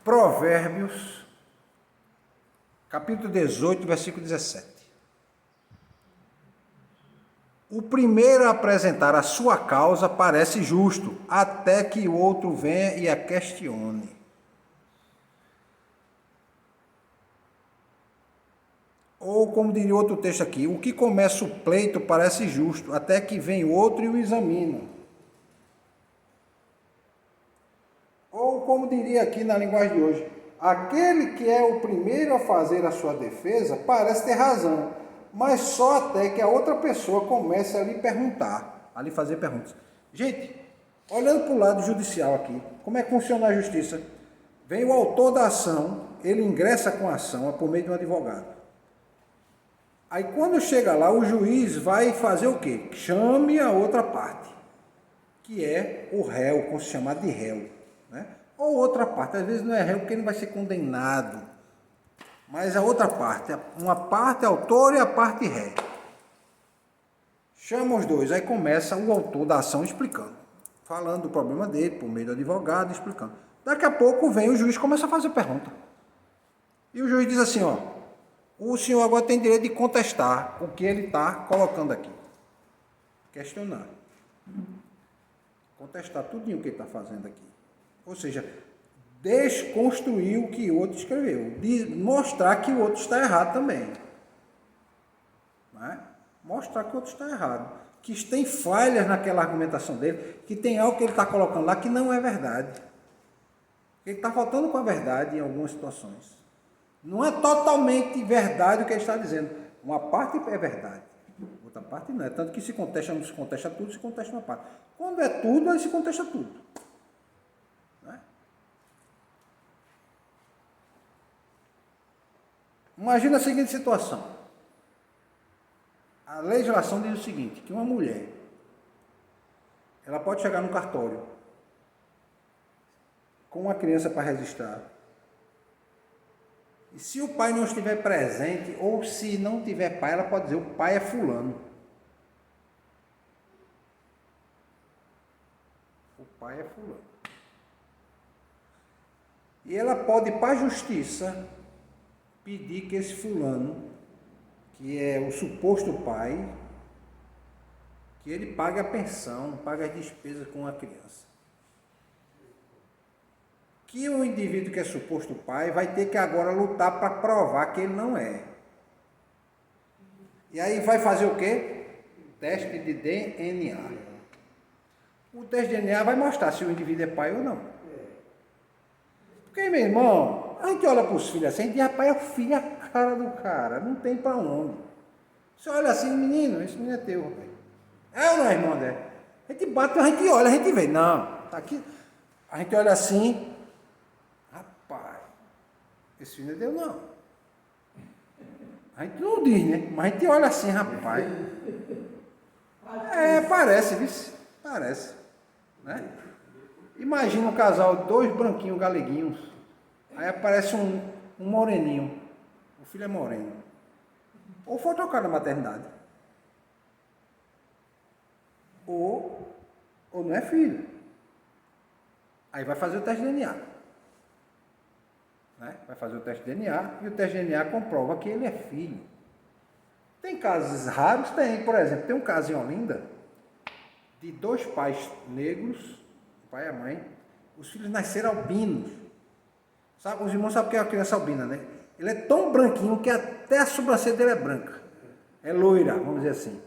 Provérbios, capítulo 18, versículo 17. O primeiro a apresentar a sua causa parece justo, até que o outro venha e a questione. Ou, como diria outro texto aqui, o que começa o pleito parece justo, até que vem outro e o examina. Ou, como diria aqui na linguagem de hoje, aquele que é o primeiro a fazer a sua defesa parece ter razão, mas só até que a outra pessoa comece a lhe perguntar, a lhe fazer perguntas. Gente, olhando para o lado judicial aqui, como é que funciona a justiça? Vem o autor da ação, ele ingressa com a ação por meio de um advogado. Aí quando chega lá, o juiz vai fazer o quê? Chame a outra parte, que é o réu, como se chamar de réu, né? Ou outra parte, às vezes não é réu porque ele não vai ser condenado, mas a outra parte, uma parte autor e a parte ré. Chama os dois, aí começa o autor da ação explicando, falando do problema dele, por meio do advogado, explicando. Daqui a pouco vem o juiz e começa a fazer pergunta. E o juiz diz assim, ó, o senhor agora tem direito de contestar o que ele está colocando aqui. Questionar. Contestar tudinho o que ele está fazendo aqui. Ou seja, desconstruir o que o outro escreveu. Mostrar que o outro está errado também. Né? Mostrar que o outro está errado. Que tem falhas naquela argumentação dele, que tem algo que ele está colocando lá que não é verdade. Ele está faltando com a verdade em algumas situações. Não é totalmente verdade o que ele está dizendo. Uma parte é verdade, outra parte não é. Tanto que se contesta, não se contesta tudo, se contesta uma parte. Quando é tudo, aí se contesta tudo. Né? Imagina a seguinte situação. A legislação diz o seguinte, que uma mulher, ela pode chegar no cartório com uma criança para registrar. E se o pai não estiver presente, ou se não tiver pai, ela pode dizer, o pai é fulano. O pai é fulano. E ela pode ir para a justiça pedir que esse fulano, que é o suposto pai, que ele pague a pensão, pague as despesas com a criança. Que o indivíduo que é suposto pai vai ter que agora lutar para provar que ele não é. E aí vai fazer o quê? Teste de DNA. O teste de DNA vai mostrar se o indivíduo é pai ou não. Porque, meu irmão, a gente olha para os filhos assim, e rapaz, é o filho, é a cara do cara, não tem para onde. Você olha assim, menino, esse menino é teu, rapaz. É ou não é, irmão André? A gente bate, a gente olha, a gente vê. Não, tá aqui. A gente olha assim, rapaz, esse filho não é teu, não. A gente não diz, né? Mas a gente olha assim, rapaz. É, parece, viu? Parece. Né? Imagina um casal, dois branquinhos galeguinhos. Aí aparece um moreninho. O filho é moreno. Ou foi trocado na maternidade. Ou não é filho. Aí vai fazer o teste de DNA. Né? Vai fazer o teste de DNA e o teste de DNA comprova que ele é filho. Tem casos raros? Tem. Por exemplo, tem um caso em Olinda de dois pais negros, o pai e a mãe. Os filhos nasceram albinos. Sabe, os irmãos sabem o que é uma criança albina, né? Ele é tão branquinho que até a sobrancelha dele é branca. É loira, vamos dizer assim.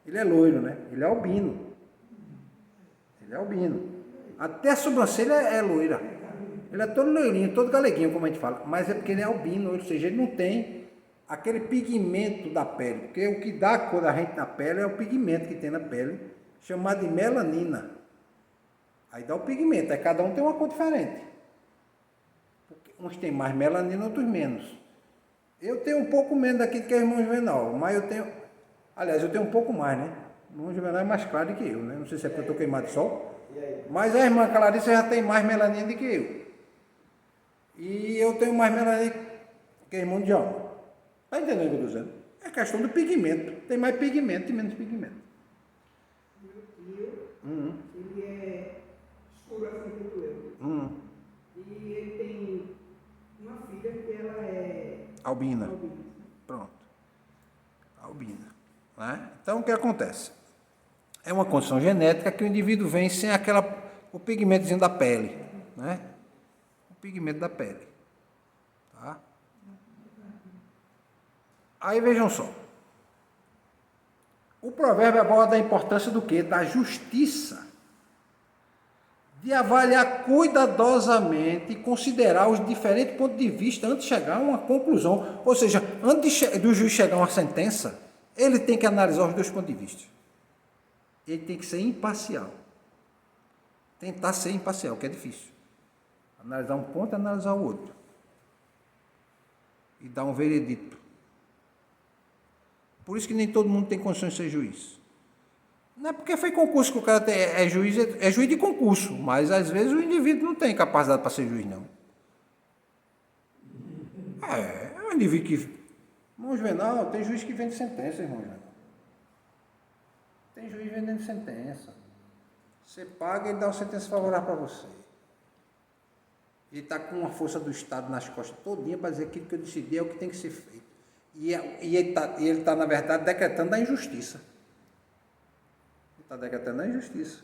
Ele é loiro, né? Ele é albino. Ele é albino. Até a sobrancelha é loira. Ele é todo loirinho, todo galeguinho, como a gente fala. Mas é porque ele é albino, ou seja, ele não tem aquele pigmento da pele. Porque o que dá a cor da gente na pele é o pigmento que tem na pele, chamado de melanina. Aí dá o pigmento, aí cada um tem uma cor diferente. Uns têm mais melanina, outros menos. Eu tenho um pouco menos daqui do que o irmão Juvenal, mas eu tenho... Aliás, eu tenho um pouco mais, né? O irmão Juvenal é mais claro do que eu, né? Não sei se é porque eu estou queimado de sol. Mas a irmã Clarice já tem mais melanina do que eu. E eu tenho mais melanina que o irmão Djalma. Está entendendo o que eu estou dizendo? É questão do pigmento. Tem mais pigmento e menos pigmento. Ele é escuro assim como eu. E ele tem Albina. Pronto. Albina. Né? Então, o que acontece? É uma condição genética que o indivíduo vem sem o pigmentozinho da pele. Né? O pigmento da pele. Tá? Aí vejam só. O provérbio aborda a importância do quê? Da justiça. De avaliar cuidadosamente e considerar os diferentes pontos de vista antes de chegar a uma conclusão. Ou seja, antes do juiz chegar a uma sentença, ele tem que analisar os dois pontos de vista. Ele tem que ser imparcial. Tentar ser imparcial, que é difícil. Analisar um ponto e analisar o outro. E dar um veredito. Por isso que nem todo mundo tem condições de ser juiz. Não é porque foi concurso que o cara é juiz de concurso, mas às vezes o indivíduo não tem capacidade para ser juiz, não. É um indivíduo que... Irmão Juvenal, tem juiz que vende sentença, irmão Juvenal. Tem juiz vendendo sentença. Você paga e ele dá uma sentença favorável para você. Ele está com a força do Estado nas costas todinha para dizer que aquilo que eu decidi é o que tem que ser feito. E ele está, na verdade, decretando a injustiça. Ele está decretando a injustiça.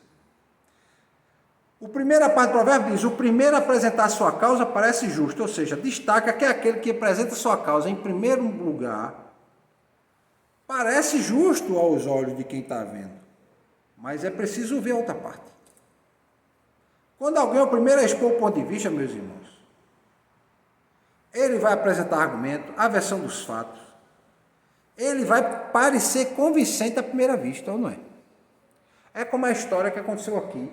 A primeira parte do provérbio diz: o primeiro a apresentar a sua causa parece justo, ou seja, destaca que aquele que apresenta a sua causa em primeiro lugar parece justo aos olhos de quem está vendo. Mas é preciso ver a outra parte. Quando alguém é o primeiro a expor o ponto de vista, meus irmãos, ele vai apresentar argumento, a versão dos fatos. Ele vai parecer convincente à primeira vista, ou não é? É como a história que aconteceu aqui.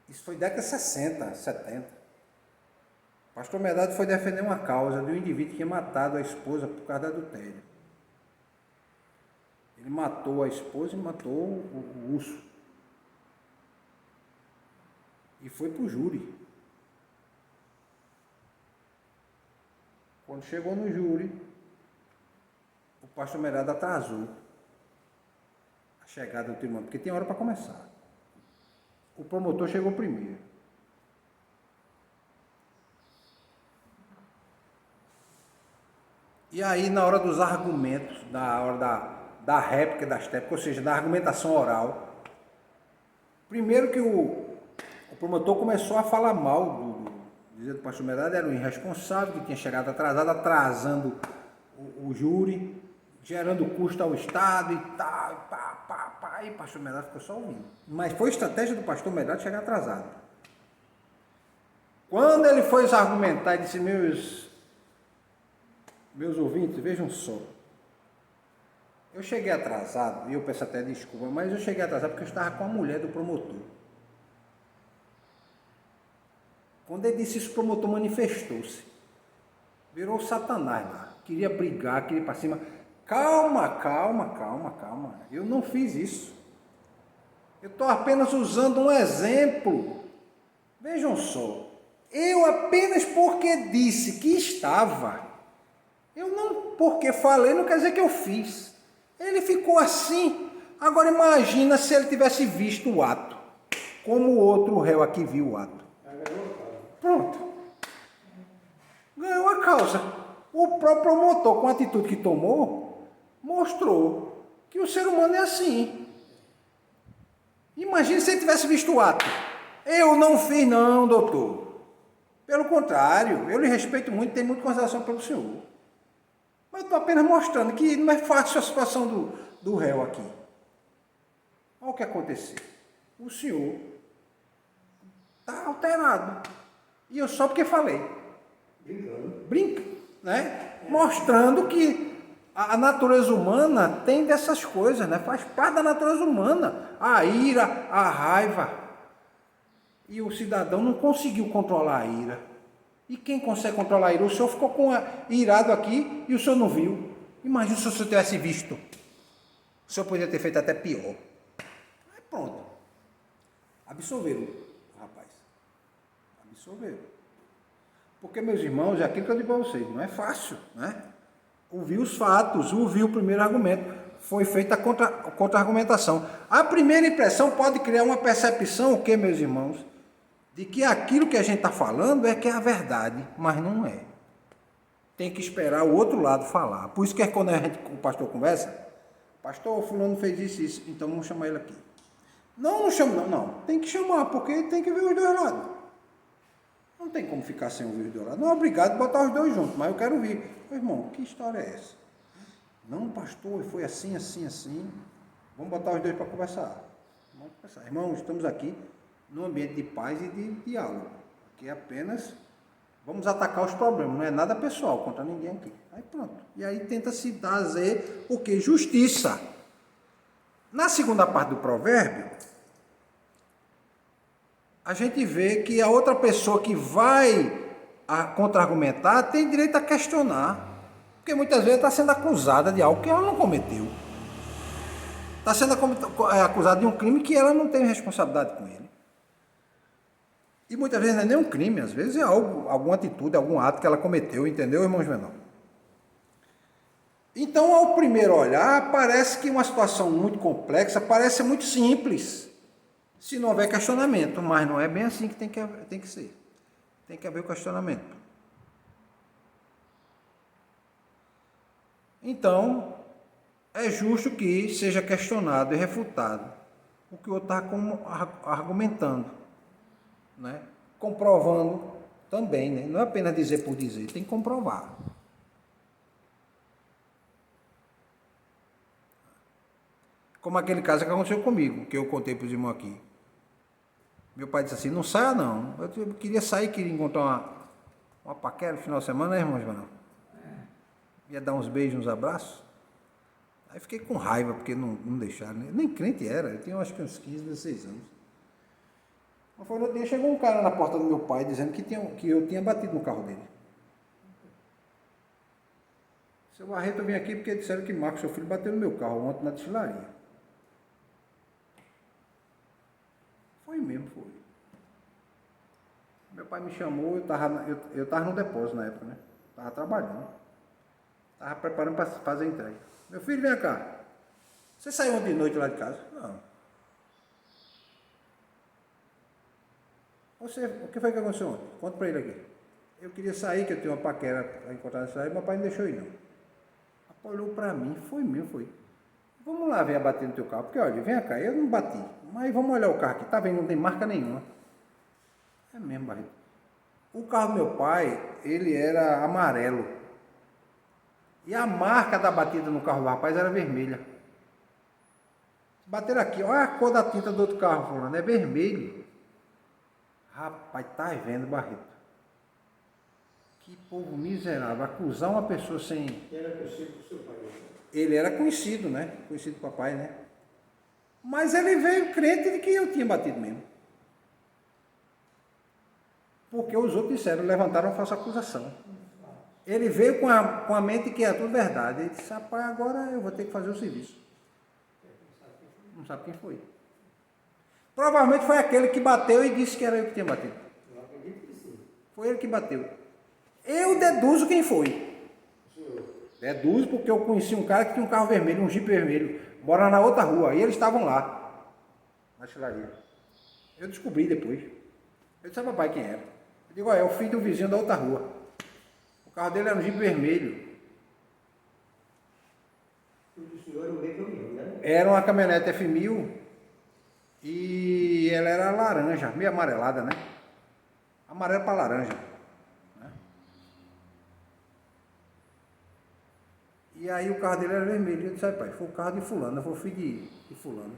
Isso foi década de 60, 70. O pastor Medrado foi defender uma causa de um indivíduo que tinha matado a esposa por causa do adultério. Ele matou a esposa e matou o urso. E foi para o júri. Quando chegou no júri, o pastor Medrado atrasou a chegada do tribunal, porque tem hora para começar. O promotor chegou primeiro. E aí, na hora dos argumentos, na hora da réplica das téplicas, ou seja, da argumentação oral, primeiro que o promotor começou a falar mal dizendo que o pastor Medrado era um irresponsável, que tinha chegado atrasado, atrasando o júri, gerando custo ao Estado e tal, e o pastor Medrado ficou só ouvindo. Mas foi estratégia do pastor Medrado chegar atrasado. Quando ele foi argumentar, ele disse: meus ouvintes, vejam só, eu cheguei atrasado, e eu peço até desculpa, mas eu cheguei atrasado porque eu estava com a mulher do promotor. Quando ele disse isso, o promotor manifestou-se. Virou Satanás lá. Queria brigar, queria ir para cima. Calma. Eu não fiz isso. Eu estou apenas usando um exemplo. Vejam só. Eu apenas porque disse que estava. Eu não, porque falei, não quer dizer que eu fiz. Ele ficou assim. Agora imagina se ele tivesse visto o ato. Como o outro réu aqui viu o ato. Pronto. Ganhou a causa. O próprio promotor, com a atitude que tomou, mostrou que o ser humano é assim. Imagine se ele tivesse visto o ato. Eu não fiz não, doutor. Pelo contrário, eu lhe respeito muito, tenho muita consideração pelo senhor. Mas eu estou apenas mostrando que não é fácil a situação do réu aqui. Olha o que aconteceu. O senhor está alterado. E eu só porque falei. Brinca, né? Mostrando que a natureza humana tem dessas coisas, né? Faz parte da natureza humana. A ira, a raiva. E o cidadão não conseguiu controlar a ira. E quem consegue controlar a ira? O senhor ficou irado aqui e o senhor não viu. Imagina se o senhor tivesse visto. O senhor poderia ter feito até pior. Aí pronto. Absolveram, rapaz. Absolveram. Porque, meus irmãos, é aquilo que eu digo para vocês, não é fácil, né? Ouvir os fatos, ouvir o primeiro argumento. Foi feita a contra-argumentação. A primeira impressão pode criar uma percepção, o que, meus irmãos? De que aquilo que a gente está falando é que é a verdade, mas não é. tem que esperar o outro lado falar. Por isso que quando o pastor conversa, pastor, o fulano fez isso, então vamos chamar ele aqui. Não chama, não. Tem que chamar, porque tem que ver os dois lados. Não tem como ficar sem ouvir os dois lados. Não é obrigado a botar os dois juntos, mas eu quero ouvir. Irmão, que história é essa? Não, pastor, foi assim, assim, assim. Vamos botar os dois para conversar. Vamos conversar. Irmãos, estamos aqui num ambiente de paz e de diálogo. Que é apenas vamos atacar os problemas, não é nada pessoal contra ninguém aqui. Aí pronto. E aí tenta se fazer o que? Justiça. Na segunda parte do provérbio, a gente vê que a outra pessoa que vai contra-argumentar tem direito a questionar. Porque muitas vezes está sendo acusada de algo que ela não cometeu. Está sendo acusada de um crime que ela não tem responsabilidade com ele. E muitas vezes não é nem um crime, às vezes é alguma atitude, algum ato que ela cometeu, entendeu, irmãos menores? Então, ao primeiro olhar, parece que uma situação muito complexa, parece muito simples, se não houver questionamento, mas não é bem assim que tem que ser. Tem que haver o questionamento. Então, é justo que seja questionado e refutado o que o outro está argumentando, né? Comprovando também, né? Não é apenas dizer por dizer, tem que comprovar. Como aquele caso que aconteceu comigo, que eu contei para os irmãos aqui. Meu pai disse assim, não saia não. Eu queria sair, queria encontrar uma paquera no final de semana, né, irmãos? Ia dar uns beijos, uns abraços. Aí fiquei com raiva, porque não deixaram. Né? Nem crente era, eu tinha acho que uns 15, 16 anos. Mas foi no dia, chegou um cara na porta do meu pai dizendo que eu tinha batido no carro dele. Seu Barreto, eu vim aqui porque disseram que Marcos, seu filho, bateu no meu carro ontem na destilaria. Foi mesmo, foi. Meu pai me chamou, eu estava no depósito na época, né? Estava trabalhando. Estava preparando para fazer a entrega. Meu filho, vem cá. Você saiu ontem de noite lá de casa? Não. O que foi que aconteceu ontem? Conta para ele aqui. Eu queria sair, que eu tinha uma paquera para encontrar nessa aí, meu pai não deixou ir, não. Olhou para mim, foi mesmo, foi. Vamos lá ver a bater no teu carro, porque olha, vem cá, eu não bati, mas vamos olhar o carro aqui, tá vendo, não tem marca nenhuma. É mesmo, Barreto. O carro do meu pai, ele era amarelo. E a marca da batida no carro do rapaz era vermelha. Bateram aqui, olha a cor da tinta do outro carro, falando, é vermelho. Rapaz, tá vendo, Barreto? Que povo miserável, acusar uma pessoa sem... Ele era conhecido do seu pai. Ele era conhecido, né? Conhecido do papai, né? Mas ele veio crente de que eu tinha batido mesmo. Porque os outros disseram, levantaram falsa acusação. Ele veio com a mente que é tudo verdade. Ele disse, rapaz, agora eu vou ter que fazer o serviço. Não sabe quem foi. Provavelmente foi aquele que bateu e disse que era eu que tinha batido. Eu acredito que sim. Foi ele que bateu. Eu deduzo quem foi. Deduzo porque eu conheci um cara que tinha um carro vermelho, um Jeep vermelho, mora na outra rua, e eles estavam lá, na destilaria. Eu descobri depois. Eu disse, papai, quem era? Eu digo, é o filho do vizinho da outra rua. O carro dele era um Jeep vermelho. O senhor era um meio caminhão, né? Era uma caminhonete F1000 e ela era laranja, meio amarelada, né? Amarelo para laranja. E aí o carro dele era vermelho. Eu disse, pai, foi o carro de fulano, foi o filho de fulano.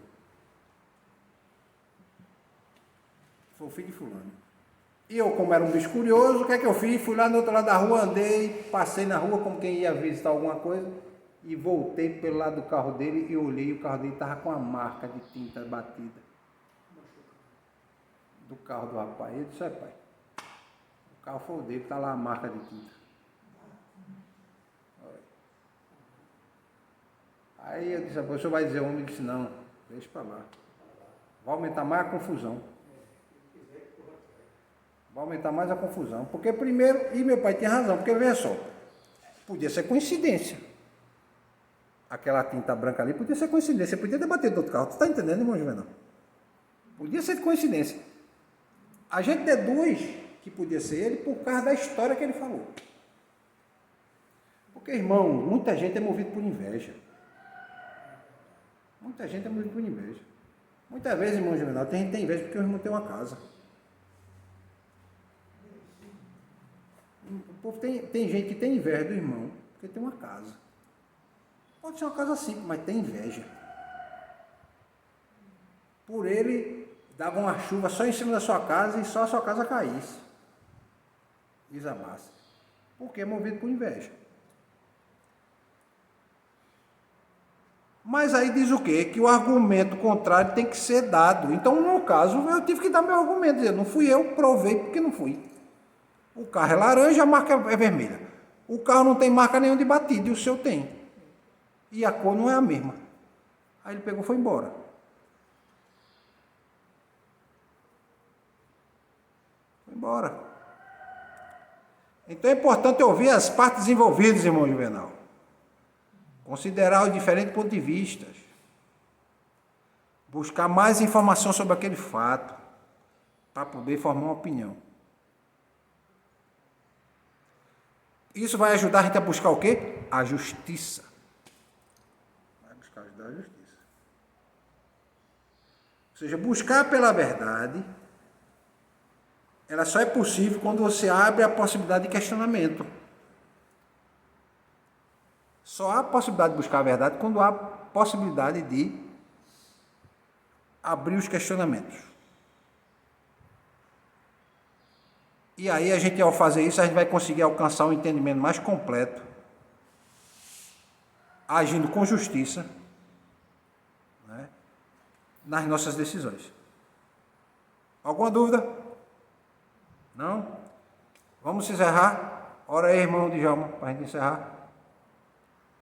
Foi o filho de fulano. E eu, como era um bicho curioso, o que é que eu fiz? Fui lá no outro lado da rua, andei, passei na rua como quem ia visitar alguma coisa e voltei pelo lado do carro dele e olhei, o carro dele estava com a marca de tinta batida do carro do rapaz. Eu disse, pai, o carro foi o dele, está lá a marca de tinta. Aí eu disse, o senhor vai dizer, o homem disse, não, deixa para lá. Vai aumentar mais a confusão. Vai aumentar mais a confusão. Porque primeiro, e meu pai tinha razão, porque veja só, podia ser coincidência. Aquela tinta branca ali podia ser coincidência, podia ter batido do outro carro. Tu está entendendo, irmão Juvenal? Podia ser de coincidência. A gente deduz que podia ser ele por causa da história que ele falou. Porque, irmão, muita gente é movida por inveja. Muita gente é movida por inveja. Muitas vezes, irmão Juvenal, tem gente que tem inveja porque o irmão tem uma casa. O povo tem gente que tem inveja do irmão porque tem uma casa. Pode ser uma casa simples, mas tem inveja. Por ele, dava uma chuva só em cima da sua casa e só a sua casa caísse. Desabasse. Porque é movido por inveja. Mas aí diz o quê? Que o argumento contrário tem que ser dado. Então, no caso, eu tive que dar meu argumento. Dizer, não fui eu, provei porque não fui. O carro é laranja, a marca é vermelha. O carro não tem marca nenhuma de batida e o seu tem. E a cor não é a mesma. Aí ele pegou e foi embora. Foi embora. Então é importante ouvir as partes envolvidas, irmão Juvenal. Considerar os diferentes pontos de vista. Buscar mais informação sobre aquele fato. Para poder formar uma opinião. Isso vai ajudar a gente a buscar o quê? A justiça. Vai buscar ajudar a justiça. Ou seja, buscar pela verdade, ela só é possível quando você abre a possibilidade de questionamento. Só há a possibilidade de buscar a verdade quando há a possibilidade de abrir os questionamentos. E aí a gente, ao fazer isso, a gente vai conseguir alcançar um entendimento mais completo, agindo com justiça, né, nas nossas decisões. Alguma dúvida? Não? Vamos encerrar? Ora aí, irmão Djalma, para a gente encerrar.